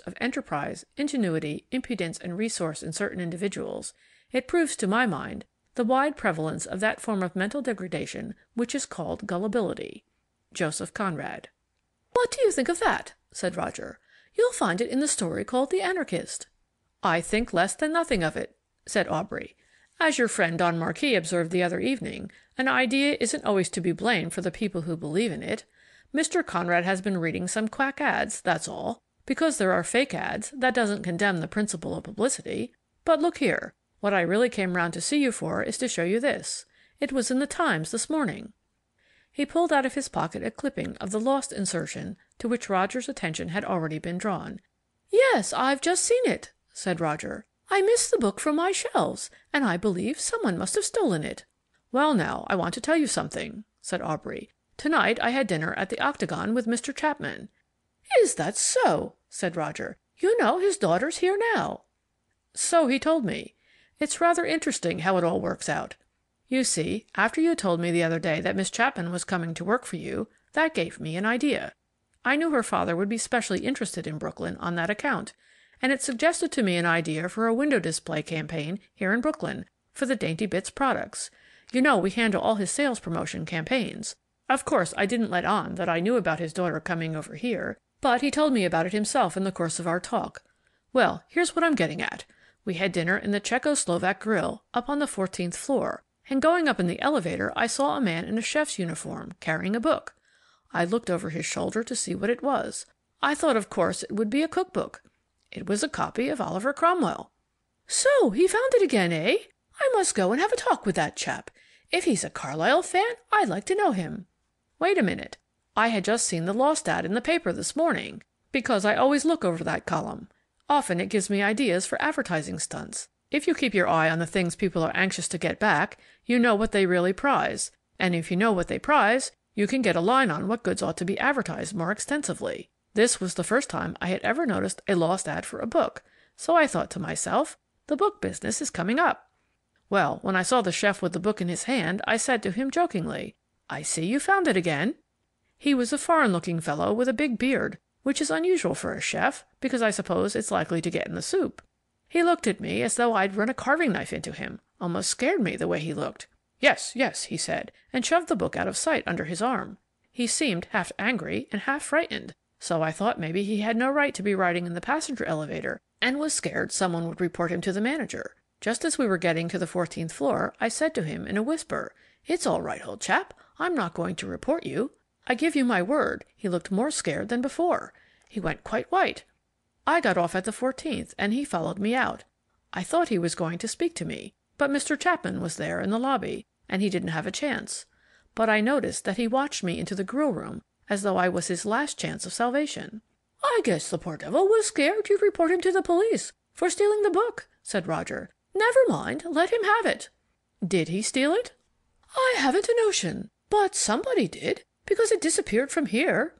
of enterprise, ingenuity, impudence, and resource in certain individuals, it proves to my mind the wide prevalence of that form of mental degradation which is called gullibility. Joseph Conrad. "What do you think of that?" said Roger. "You'll find it in the story called The Anarchist." "I think less than nothing of it," said Aubrey. "As your friend Don Marquis observed the other evening, an idea isn't always to be blamed for the people who believe in it. Mr. Conrad has been reading some quack ads, that's all. Because there are fake ads, that doesn't condemn the principle of publicity. But look here, what I really came round to see you for is to show you this. It was in the Times this morning." He pulled out of his pocket a clipping of the Lost insertion to which Roger's attention had already been drawn. "Yes, I've just seen it," said Roger. "I missed the book from my shelves, and I believe someone must have stolen it." "Well, now, I want to tell you something," said Aubrey. "Tonight I had dinner at the Octagon with Mr. Chapman." "Is that so?" said Roger. "You know his daughter's here now." "So he told me. It's rather interesting how it all works out. You see, after you told me the other day that Miss Chapman was coming to work for you, that gave me an idea. I knew her father would be specially interested in Brooklyn on that account, and it suggested to me an idea for a window display campaign here in Brooklyn for the Dainty Bits products. You know we handle all his sales promotion campaigns. Of course, I didn't let on that I knew about his daughter coming over here, but he told me about it himself in the course of our talk. Well, here's what I'm getting at. We had dinner in the Czecho-Slovak Grill up on the 14th floor, and going up in the elevator I saw a man in a chef's uniform carrying a book. I looked over his shoulder to see what it was. I thought of course it would be a cookbook. It was a copy of Oliver Cromwell. "So he found it again, eh? I must go and have a talk with that chap. If he's a Carlyle fan, I'd like to know him." "Wait a minute. I had just seen the Lost ad in the paper this morning, because I always look over that column. Often it gives me ideas for advertising stunts. If you keep your eye on the things people are anxious to get back, you know what they really prize. And if you know what they prize, you can get a line on what goods ought to be advertised more extensively. This was the first time I had ever noticed a Lost ad for a book, so I thought to myself, the book business is coming up. Well, when I saw the chef with the book in his hand, I said to him jokingly, 'I see you found it again.' He was a foreign-looking fellow with a big beard, which is unusual for a chef, because I suppose it's likely to get in the soup. He looked at me as though I'd run a carving knife into him, almost scared me the way he looked. 'Yes, yes,' he said, and shoved the book out of sight under his arm. He seemed half angry and half frightened, so I thought maybe he had no right to be riding in the passenger elevator and was scared someone would report him to the manager. Just as we were getting to the 14th floor, I said to him in a whisper, 'It's all right, old chap. I'm not going to report you.' I give you my word, he looked more scared than before. He went quite white. I got off at the 14th, and he followed me out. I thought he was going to speak to me, but Mr. Chapman was there in the lobby, and he didn't have a chance. But I noticed that he watched me into the grill room as though I was his last chance of salvation." "I guess the poor devil was scared you'd report him to the police for stealing the book," said Roger. "Never mind, let him have it." "Did he steal it?" "I haven't a notion, but somebody did, because it disappeared from here."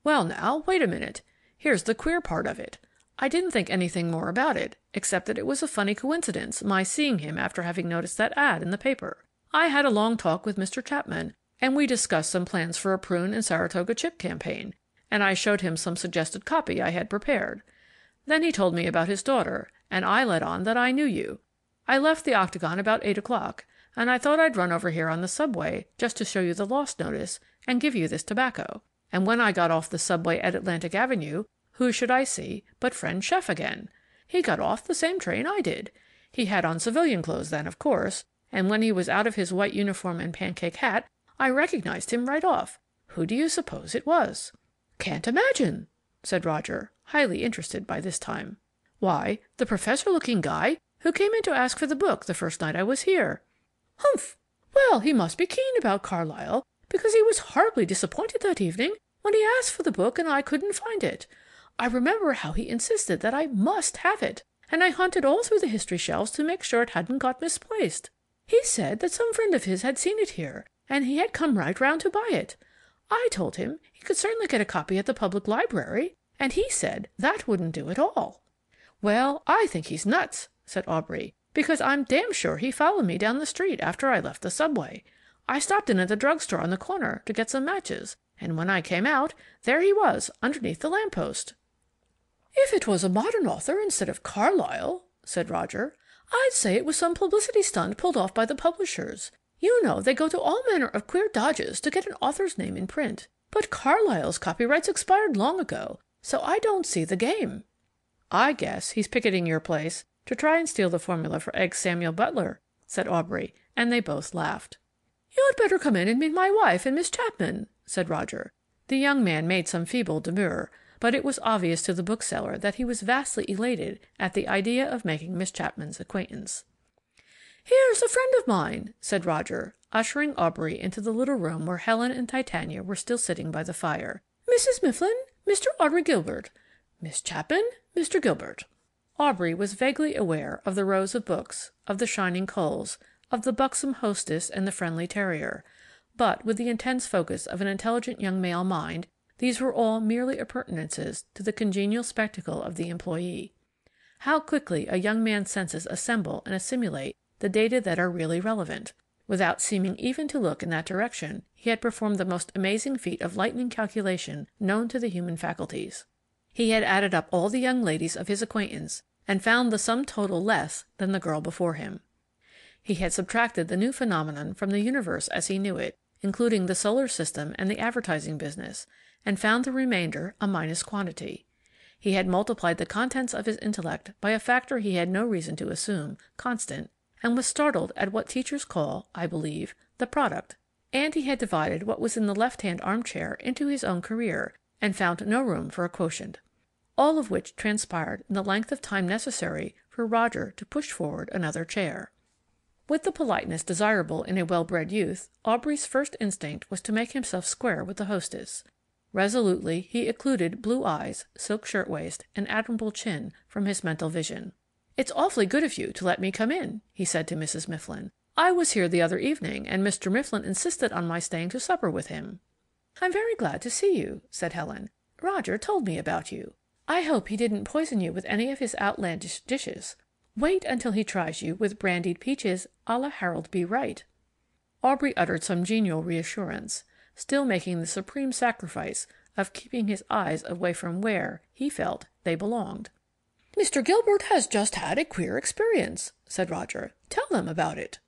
"Well, now, wait a minute. Here's the queer part of it. I didn't think anything more about it, except that it was a funny coincidence my seeing him after having noticed that ad in the paper. I had a long talk with Mr. Chapman, and we discussed some plans for a prune and Saratoga chip campaign, and I showed him some suggested copy I had prepared. Then he told me about his daughter, and I let on that I knew you. I left the Octagon about 8 o'clock, and I thought I'd run over here on the subway just to show you the Lost notice and give you this tobacco. And when I got off the subway at Atlantic Avenue, who should I see but friend Chef again. He got off the same train I did. He had on civilian clothes then, of course, and when he was out of his white uniform and pancake hat, I recognized him right off. Who do you suppose it was?" "Can't imagine," said Roger, highly interested by this time. "Why, the professor-looking guy who came in to ask for the book the first night I was here." "Humph! Well, he must be keen about Carlyle, because he was horribly disappointed that evening when he asked for the book and I couldn't find it. I remember how he insisted that I must have it, and I hunted all through the history shelves to make sure it hadn't got misplaced. He said that some friend of his had seen it here, and he had come right round to buy it. I told him he could certainly get a copy at the public library, and he said that wouldn't do at all." "Well, I think he's nuts," said Aubrey, "because I'm damn sure he followed me down the street after I left the subway. I stopped in at the drugstore on the corner to get some matches, and when I came out, there he was underneath the lamppost." "If it was a modern author instead of Carlyle," said Roger, "I'd say it was some publicity stunt pulled off by the publishers. You know they go to all manner of queer dodges to get an author's name in print. But Carlyle's copyrights expired long ago, so I don't see the game." "I guess he's picketing your place to try and steal the formula for Egg Samuel Butler," said Aubrey, and they both laughed. "You'd better come in and meet my wife and Miss Chapman," said Roger. The young man made some feeble demur, but it was obvious to the bookseller that he was vastly elated at the idea of making Miss Chapman's acquaintance. "Here's a friend of mine," said Roger, ushering Aubrey into the little room where Helen and Titania were still sitting by the fire. "Mrs. Mifflin, Mr. Aubrey Gilbert. Miss Chapman, Mr. Gilbert." Aubrey was vaguely aware of the rows of books, of the shining coals, of the buxom hostess and the friendly terrier, but with the intense focus of an intelligent young male mind, these were all merely appurtenances to the congenial spectacle of the employee. How quickly a young man's senses assemble and assimilate the data that are really relevant. Without seeming even to look in that direction, he had performed the most amazing feat of lightning calculation known to the human faculties. He had added up all the young ladies of his acquaintance, and found the sum total less than the girl before him. He had subtracted the new phenomenon from the universe as he knew it, including the solar system and the advertising business, and found the remainder a minus quantity. He had multiplied the contents of his intellect by a factor he had no reason to assume constant, and was startled at what teachers call, I believe, the product. And he had divided what was in the left-hand armchair into his own career, and found no room for a quotient. All of which transpired in the length of time necessary for Roger to push forward another chair. With the politeness desirable in a well-bred youth, Aubrey's first instinct was to make himself square with the hostess. Resolutely he occluded blue eyes, silk shirtwaist, and admirable chin from his mental vision. "It's awfully good of you to let me come in," he said to Mrs. Mifflin. "I was here the other evening, and Mr. Mifflin insisted on my staying to supper with him." "I'm very glad to see you," said Helen. "Roger told me about you. I hope he didn't poison you with any of his outlandish dishes. Wait until he tries you with brandied peaches a la Harold B. Wright." Aubrey uttered some genial reassurance, still making the supreme sacrifice of keeping his eyes away from where, he felt, they belonged. "Mr. Gilbert has just had a queer experience," said Roger. "Tell them about it."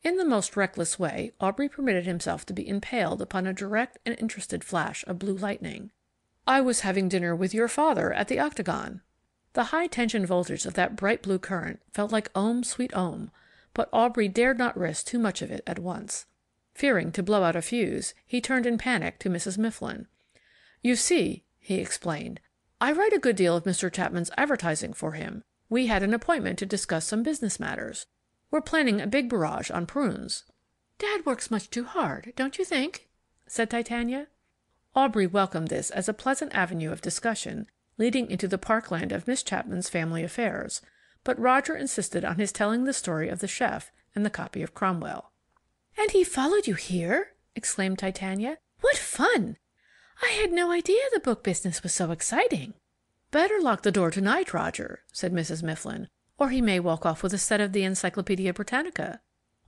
In the most reckless way, Aubrey permitted himself to be impaled upon a direct and interested flash of blue lightning. "I was having dinner with your father at the Octagon." The high-tension voltage of that bright blue current felt like Om, sweet Om, but Aubrey dared not risk too much of it at once. Fearing to blow out a fuse, he turned in panic to Mrs. Mifflin. "You see," he explained, "I write a good deal of Mr. Chapman's advertising for him. We had an appointment to discuss some business matters. We're planning a big barrage on prunes." "Dad works much too hard, don't you think?" said Titania. Aubrey welcomed this as a pleasant avenue of discussion leading into the parkland of Miss Chapman's family affairs, but Roger insisted on his telling the story of the chef and the copy of Cromwell. "And he followed you here?" exclaimed Titania. "What fun! I had no idea the book business was so exciting." "Better lock the door tonight, Roger," said Mrs. Mifflin, "or he may walk off with a set of the Encyclopaedia Britannica."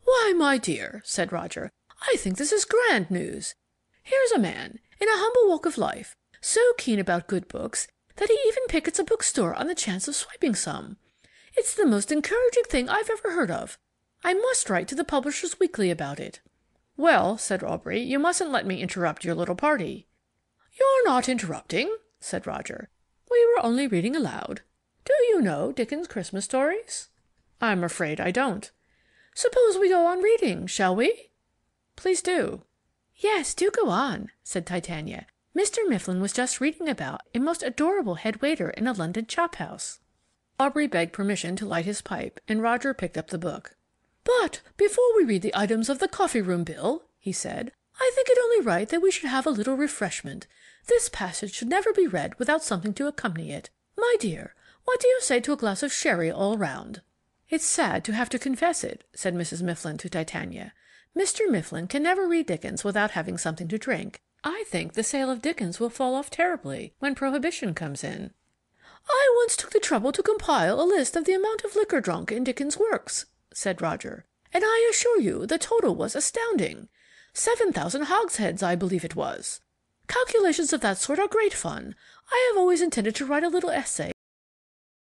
"Why, my dear," said Roger, "I think this is grand news. Here's a man, in a humble walk of life, so keen about good books that he even pickets a bookstore on the chance of swiping some. It's the most encouraging thing I've ever heard of. I must write to the Publishers Weekly about it." "Well," said Aubrey, "you mustn't let me interrupt your little party." "You're not interrupting," said Roger. "We were only reading aloud. Do you know Dickens' Christmas stories?" "I'm afraid I don't." "Suppose we go on reading, shall we?" "Please do." "Yes, do go on," said Titania. "Mr. Mifflin was just reading about a most adorable head waiter in a London chop-house." Aubrey begged permission to light his pipe, and Roger picked up the book. "But before we read the items of the coffee-room bill," he said, "I think it only right that we should have a little refreshment. This passage should never be read without something to accompany it. My dear, what do you say to a glass of sherry all round?" "It's sad to have to confess it," said Mrs. Mifflin to Titania. "Mr. Mifflin can never read Dickens without having something to drink. I think the sale of Dickens will fall off terribly when Prohibition comes in." "I once took the trouble to compile a list of the amount of liquor drunk in Dickens' works," said Roger, "and I assure you the total was astounding. 7,000 hogsheads, I believe it was. Calculations of that sort are great fun. I have always intended to write a little essay